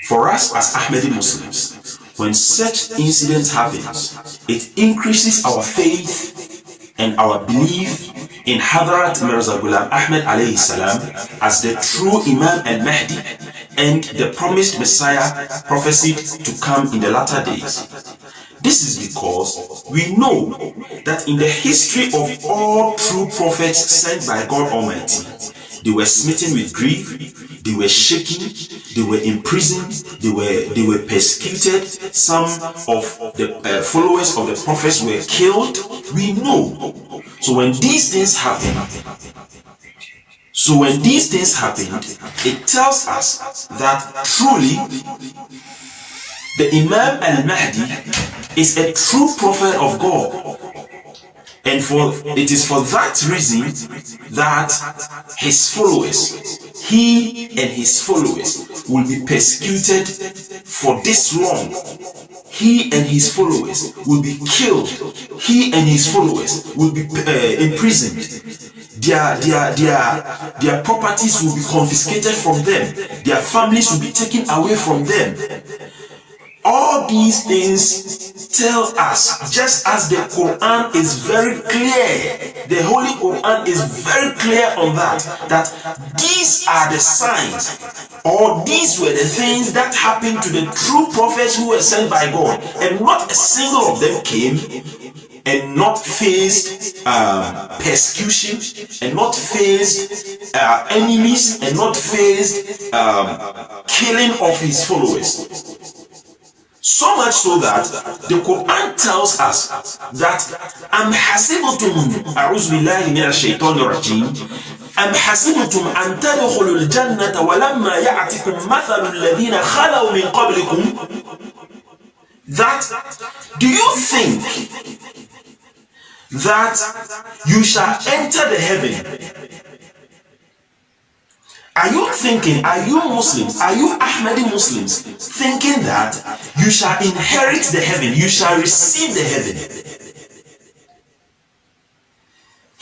For us as Ahmadi Muslims, when such incidents happens, it increases our faith and our belief in Hadrat Mirza Ghulam Ahmad alayhi salam as the true Imam and Mahdi and the promised Messiah prophesied to come in the latter days. This is because we know that in the history of all true prophets sent by God Almighty, they were smitten with grief, they were shaken, they were imprisoned, they were persecuted. Some of the followers of the prophets were killed. We know. So when these things happened, it tells us that truly the Imam al-Mahdi is a true prophet of God. And it is for that reason that his followers, he and his followers, will be persecuted for this long. He and his followers will be killed. He and his followers will be imprisoned. Their properties will be confiscated from them. Their families will be taken away from them. All these things tell us, just as the Quran is very clear, the Holy Quran is very clear on that these are the signs, or these were the things that happened to the true prophets who were sent by God, and not a single of them came and not faced persecution, and not faced enemies, and not faced killing of his followers. So much so that the Quran tells us that am hasibtum a'udhu billahi minash shaitanir rajim am hasibtum an tadkhulul jannata wa lamma ya'tikum mathalul ladhina khalaw min qablikum, that do you think that you shall enter the heaven? Are you thinking, are you Muslims, are you Ahmadi Muslims thinking that you shall inherit the heaven, you shall receive the heaven,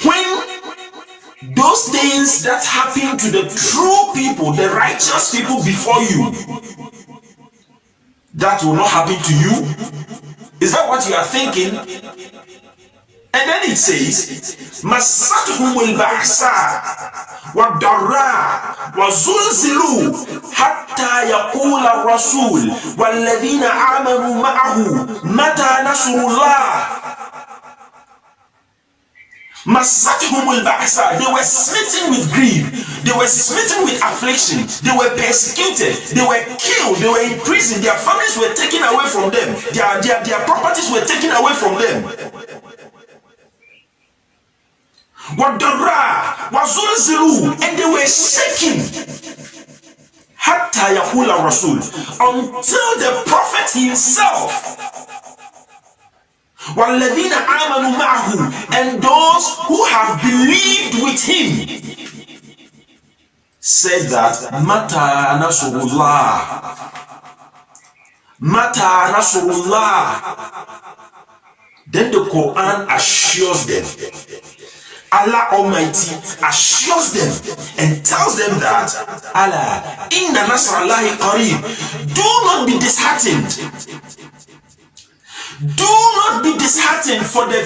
when those things that happen to the true people, the righteous people before you, that will not happen to you? Is that what you are thinking? And then it says, مَسَّتْهُمُ الْبَعْسَاءُ وَالضَّرَّاءُ وَزُلْزِلُوا حَتَّى يَقُولَ الرَّسُولُ وَالَّذِينَ آمَنُوا مَعَهُ مَتَى نَصْرُ اللَّهِ. مَسَّتْهُمُ الْبَعْسَاءُ, they were smitten with grief, they were smitten with affliction, they were persecuted, they were killed, they were in prison, their families were taken away from them, their properties were taken away from them. وَالضَّرَّاءُ وَزُلْزِلُوا, and they were shaken حَتَّى يَقُولَ الرَّسُولُ, until the prophet himself, وَالَّذِينَ آمَنُوا مَعَهُ, and those who have believed with him, said that مَتَى نَصْرُ اللَّهِ, مَتَى نَصْرُ اللَّهِ. Then the Quran assures them, Allah Almighty assures them and tells them that Allah inna nasrallahi qareeb. Do not be disheartened. Do not be disheartened, for the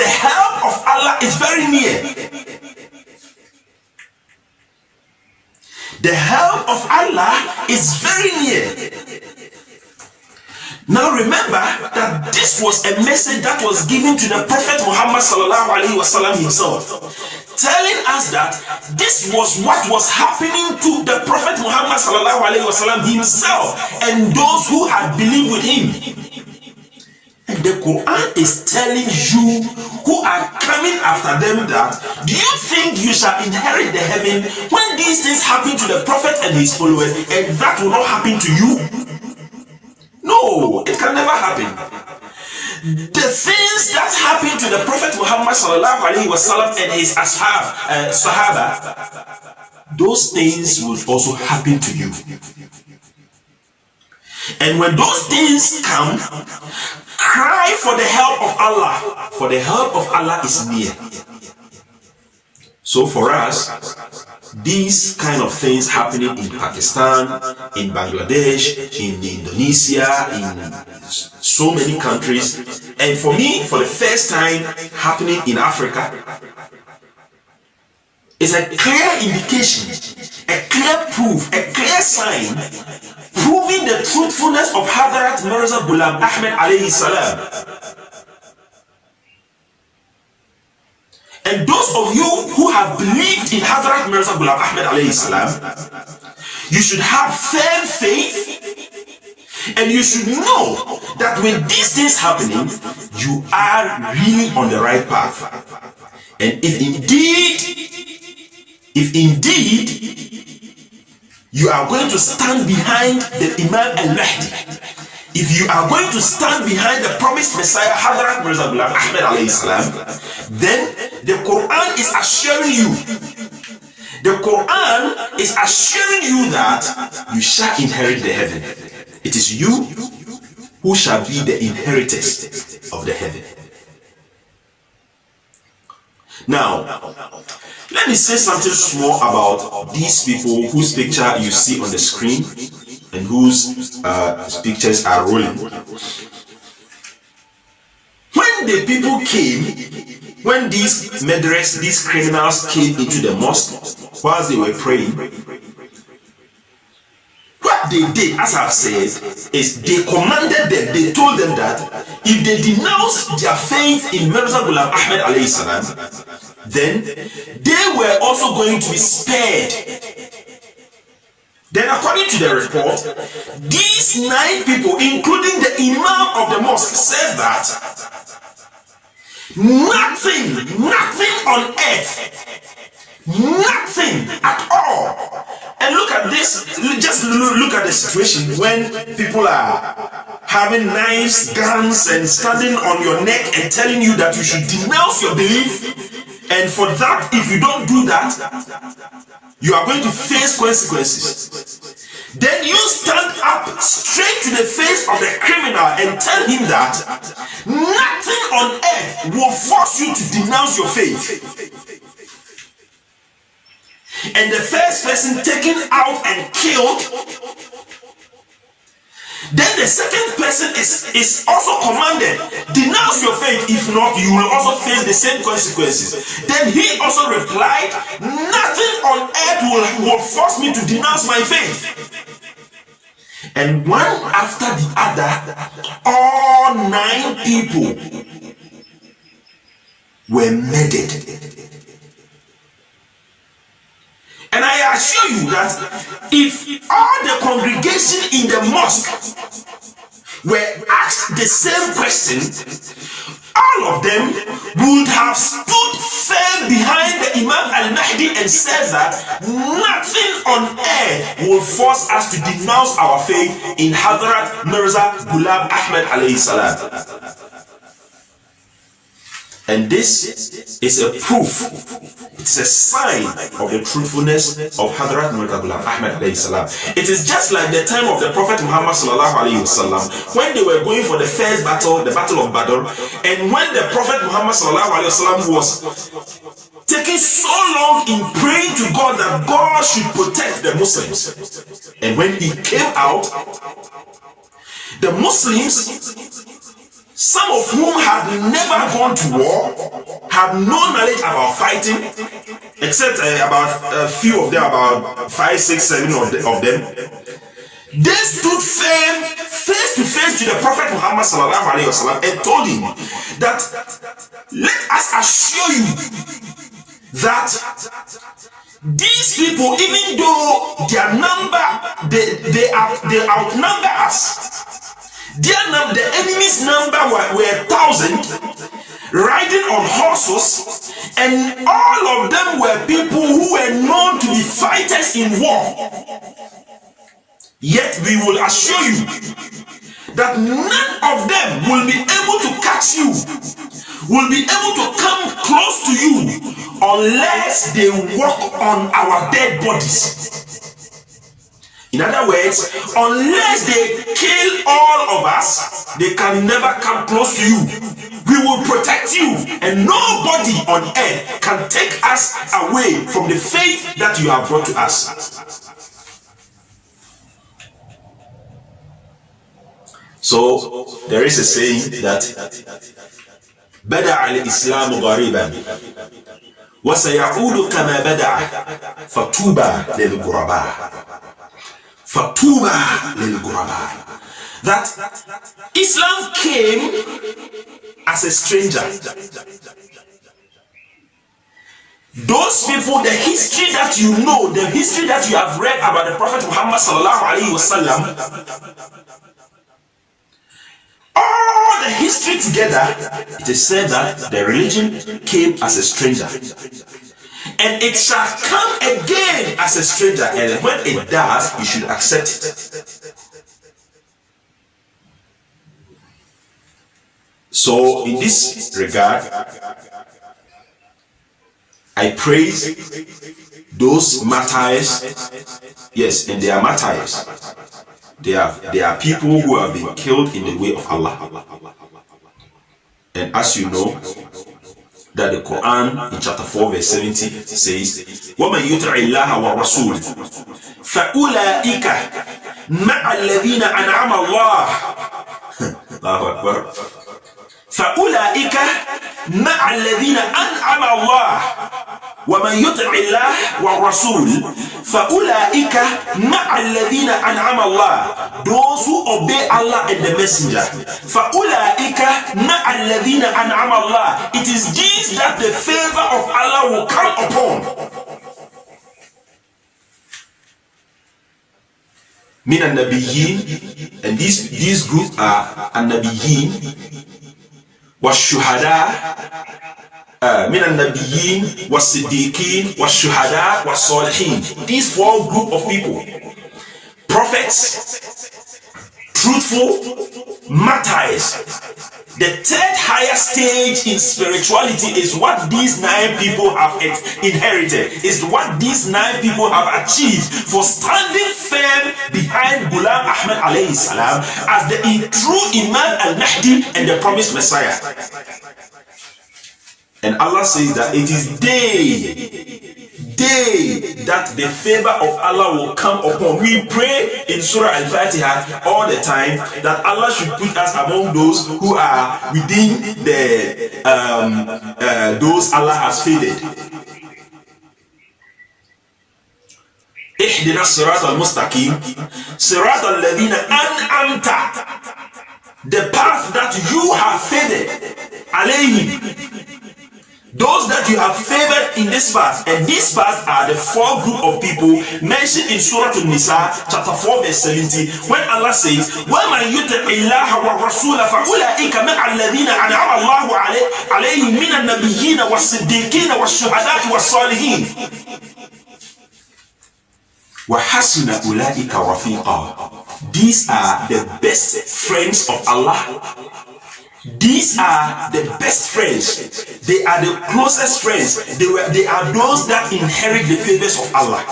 help of Allah is very near. The help of Allah is very near. Now remember that this was a message that was given to the Prophet Muhammad sallallahu alaihi wasallam himself, telling us that this was what was happening to the Prophet Muhammad sallallahu alaihi wasallam himself and those who had believed with him. And the Quran is telling you who are coming after them that, do you think you shall inherit the heaven when these things happen to the Prophet and his followers, and that will not happen to you? No, it can never happen. The things that happened to the Prophet Muhammad sallallahu alaihi wasallam and his sahaba, those things will also happen to you. And when those things come, cry for the help of Allah, for the help of Allah is near. So for us, these kind of things happening in Pakistan, in Bangladesh, in Indonesia, in so many countries, and for me, for the first time happening in Africa, is a clear indication, a clear proof, a clear sign, proving the truthfulness of Hazrat Mirza Ghulam Ahmad alayhi salam. And those of you who have believed in Hazrat Mirza Ghulam Ahmad alayhi salam, you should have firm faith, and you should know that when these things happening, you are really on the right path. And if indeed you are going to stand behind the Imam al-Mahdi, if you are going to stand behind the promised Messiah Hazrat Mirza Ghulam Ahmad alayhi salam, then the Quran is assuring you, that you shall inherit the heaven. It is you who shall be the inheritors of the heaven. Now, let me say something small about these people whose picture you see on the screen and whose pictures are rolling. When the people came, when these murderers, these criminals came into the mosque whilst they were praying, what they did, as I've said, is they commanded them, they told them that if they denounce their faith in Mirza Ghulam Ahmad alayhi salam, then they were also going to be spared. Then according to the report, these 9 people, including the imam of the mosque, said that nothing on earth, nothing at all. And look at this, just look at the situation when people are having knives, guns, and standing on your neck and telling you that you should denounce your belief. And for that, if you don't do that, you are going to face consequences. Then you stand up straight to the face of the criminal and tell him that nothing on earth will force you to denounce your faith. And the first person taken out and killed, then the second person is also commanded, denounce your faith, if not you will also face the same consequences. Then he also replied, nothing on earth will force me to denounce my faith. And one after the other, all 9 people were murdered. And I assure you that if all the congregation in the mosque were asked the same question, all of them would have stood firm behind the Imam al-Mahdi and said that nothing on earth will force us to denounce our faith in Hazrat Mirza Ghulam Ahmad alayhi salam. And this is a proof, it's a sign of the truthfulness of Hazrat Mirza Ghulam Ahmad alayhi salam. It is just like the time of the Prophet Muhammad sallallahu alayhi wasallam, when they were going for the first battle, the Battle of Badr, and when the Prophet Muhammad sallallahu alayhi wasallam was taking so long in praying to God that God should protect the Muslims. And when he came out, the Muslims, some of whom had never gone to war, had no knowledge about fighting, except about a few of them, about 5, 6, 7 of them, they stood firm, face to face to the Prophet Muhammad sallallahu alaihi wasallam and told him that let us assure you that these people, even though their number, they outnumber us. The enemy's number were 1,000 riding on horses, and all of them were people who were known to be fighters in war. Yet we will assure you that none of them will be able to catch you, will be able to come close to you unless they walk on our dead bodies. In other words, unless they kill all of us, they can never come close to you. We We will protect you, and nobody on earth can take us away from the faith that you have brought to us. So there is a saying that بدأ الإسلام غريبا وسيعود كما بدأ فطوبى للغرباء. فطوبى للغرباء. That Islam came as a stranger. Those people, the history that you know, the history that you have read about the Prophet Muhammad sallallahu alaihi wasallam, all the history together, it is said that the religion came as a stranger, and it shall come again as a stranger, and when it does, you should accept it. So in this regard, I praise those martyrs. Yes, and they are martyrs. They are people who have been killed in the way of Allah. And as you know, that the Quran in chapter 4 verse 70 says, وَمَنْ يُطِعِ اللَّهَ وَرَسُولَهُ فَأُولَئِكَ مَعَ الَّذِينَ أَنْعَمَ اللَّهُ Allahu Akbar. فأولئك مع الذين أنعم الله ومن يطع الله والرسول فأولئك مع الذين أنعم الله. Those who obey Allah and the Messenger. فأولئك مع الذين أنعم الله. It is these that the favor of Allah will come upon. من النبيين, and these group are النبيين والشهداء من النبيين والصديقين والشهداء والصالحين. These four group of people: prophets, truthful, martyrs. The third higher stage in spirituality is what these 9 people have inherited, is what these 9 people have achieved for standing firm behind Ghulam Ahmad alayhi salam as the true Imam al-Mahdi and the promised Messiah. And Allah says that it is they that the favor of Allah will come upon. We pray in Surah Al-Fatiha all the time that Allah should put us among those who are within the those Allah has favored. اهدنا الصراط المستقيم صراط الذين أنعمت, the path that you have favored, alayhim, those that you have favored in this path. And this path are the 4 group of people mentioned in Surah An-Nisa chapter 4 verse 70, when Allah says, وَمَنْ يُطِعِ اللَّهَ وَالرَّسُولَ فَأُولَئِكَ مَعَ الَّذِينَ أَنْعَمَ اللَّهُ عَلَيْهِمْ مِنَ النَّبِيِّينَ وَالصِّدِّيقِينَ وَالشُّهَدَاءِ وَالصَّالِحِينَ وَحَسُنَ أُولَئِكَ رَفِيقًا. These are the best friends of Allah. These are the best friends. They are the closest friends. They are those that inherit the favors of Allah.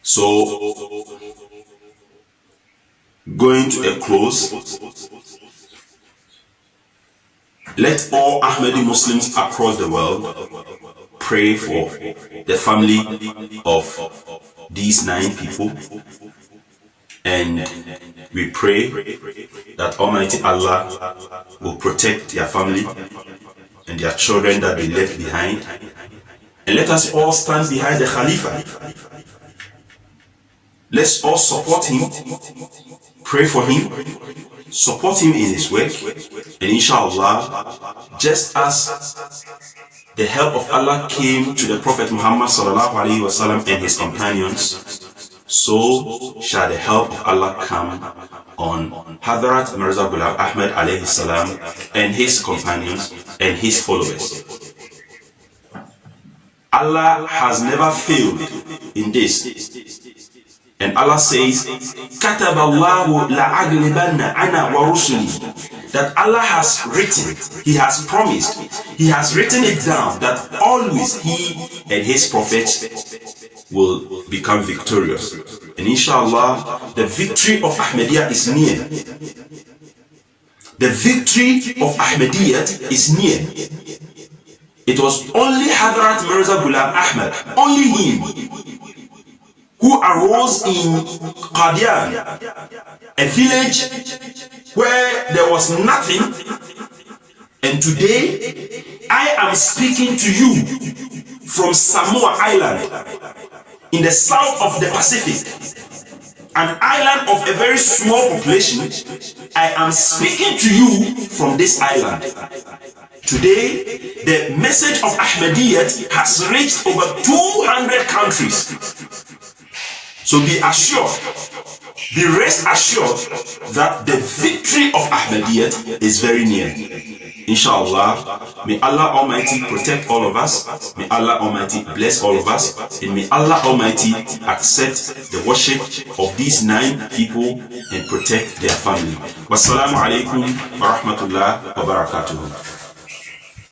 So, going to a close, let all Ahmadi Muslims across the world pray for the family of these 9 people. And we pray that Almighty Allah will protect their family and their children that they left behind. And let us all stand behind the Khalifa. Let's all support him, pray for him, support him in his work. And inshallah, just as the help of Allah came to the Prophet Muhammad sallallahu alaihi wasallam and his companions, so shall the help of Allah come on Hadhrat Mirza Ghulam Ahmad alayhi salam and his companions and his followers. Allah has never failed in this. And Allah says, كَتَبَ اللَّهُ لَأَغْلِبَنَّ أَنَا وَرُسُلِي. That Allah has written, He has promised, He has written it down that always He and His prophets will become victorious. And inshallah, the victory of Ahmadiyya is near. The victory of Ahmadiyya is near. It was only Hadrat Mirza Ghulam Ahmad, only him, who arose in Qadian, a village where there was nothing. And today, I am speaking to you from Samoa Island, in the south of the Pacific, an island of a very small population. I am speaking to you from this island. Today, the message of Ahmadiyya has reached over 200 countries. So be assured, be rest assured that the victory of Ahmadiyya is very near. Inshallah, may Allah Almighty protect all of us, may Allah Almighty bless all of us, and may Allah Almighty accept the worship of these 9 people and protect their family. Wassalamu alaikum wa rahmatullahi wa barakatuh.